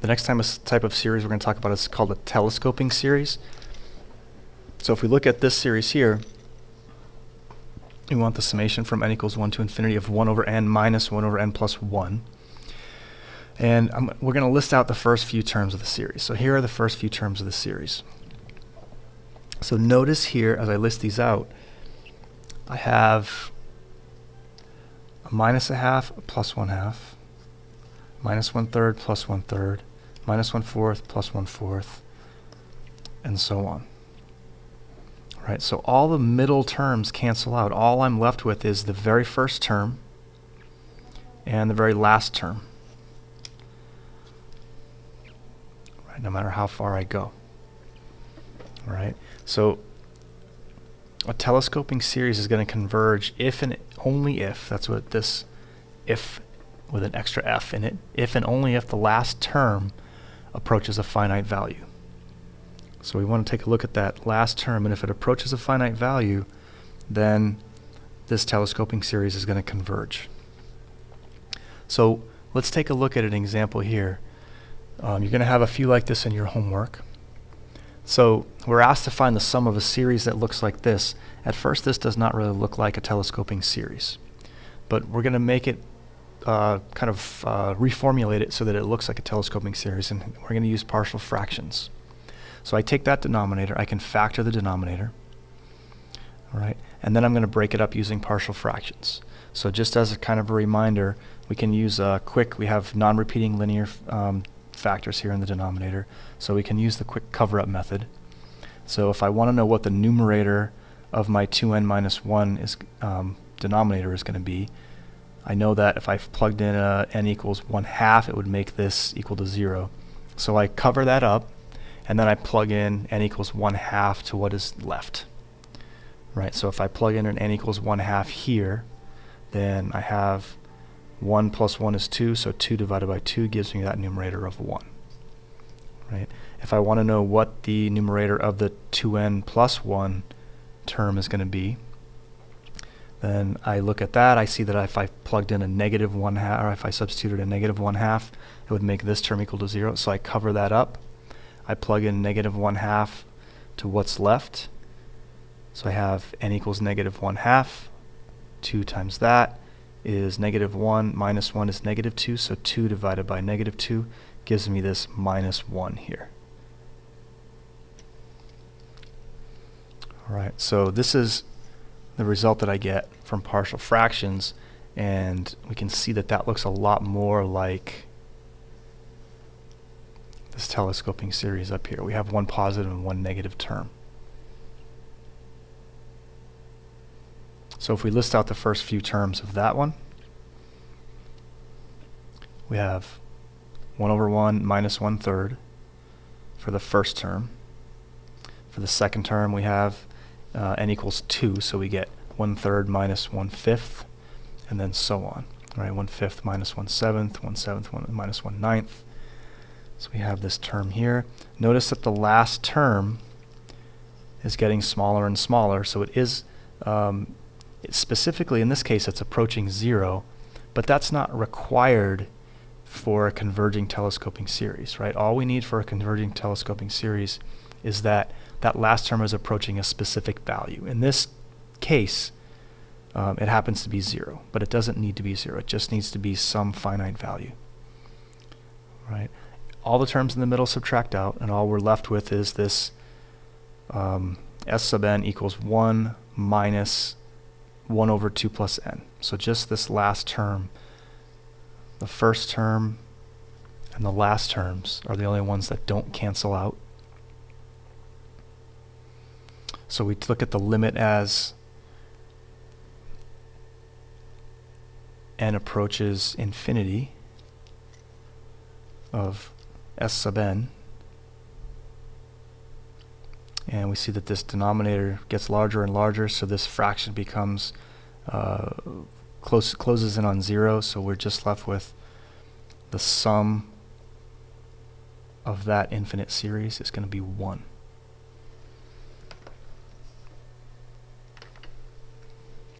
The next type of series we're going to talk about is called a telescoping series. So if we look at this series here, we want the summation from n equals 1 to infinity of 1 over n minus 1 over n plus 1. And we're going to list out the first few terms of the series. So here are the first few terms of the series. So notice here, as I list these out, I have a minus a half, a plus 1/2, minus 1/3, plus 1/3, minus 1/4, plus 1/4, and so on. Right, so all the middle terms cancel out. All I'm left with is the very first term and the very last term. Right, no matter how far I go. All right, so a telescoping series is going to converge if and only if, that's what this if with an extra f in it, if and only if the last term approaches a finite value. So we want to take a look at that last term, and if it approaches a finite value, then this telescoping series is going to converge. So let's take a look at an example here. You're going to have a few like this in your homework. So we're asked to find the sum of a series that looks like this. At first, this does not really look like a telescoping series, but we're going to make it reformulate it so that it looks like a telescoping series, and we're going to use partial fractions. So I take that denominator, I can factor the denominator, all right, and then I'm going to break it up using partial fractions. So just as a kind of a reminder, we can use we have non-repeating linear factors here in the denominator, so we can use the quick cover-up method. So if I want to know what the numerator of my 2n minus 1 denominator is going to be, I know that if I plugged in n equals 1/2, it would make this equal to 0. So I cover that up, and then I plug in n equals 1/2 to what is left. Right, so if I plug in an n equals 1/2 here, then I have 1 plus 1 is 2, so 2 divided by 2 gives me that numerator of 1. Right? If I want to know what the numerator of the 2n plus 1 term is going to be, then I look at that, I see that if I plugged in a negative 1/2, or if I substituted a negative 1/2, it would make this term equal to 0, so I cover that up. I plug in negative 1/2 to what's left, so I have n equals negative 1/2. 2 times that is negative 1, minus 1 is negative 2, so 2 divided by negative 2 gives me this minus 1 here. Alright, so this is the result that I get from partial fractions, and we can see that that looks a lot more like this telescoping series up here. We have one positive and one negative term. So if we list out the first few terms of that one, we have 1 over 1 minus 1/3 for the first term. For the second term, we have n equals 2, so we get 1/3 minus 1/5, and then so on. Right, 1/5 minus 1/7, 1/7 minus 1/9. So we have this term here. Notice that the last term is getting smaller and smaller, so it is specifically in this case it's approaching 0, but that's not required for a converging telescoping series, right? All we need for a converging telescoping series is that that last term is approaching a specific value. In this case, it happens to be 0, but it doesn't need to be 0. It just needs to be some finite value, right? All the terms in the middle subtract out, and all we're left with is this s sub n equals 1 minus 1 over 2 plus n. So just this last term, the first term and the last terms are the only ones that don't cancel out. So we look at the limit as n approaches infinity of s sub n, and we see that this denominator gets larger and larger, so this fraction becomes closes in on 0, so we're just left with the sum of that infinite series is going to be 1.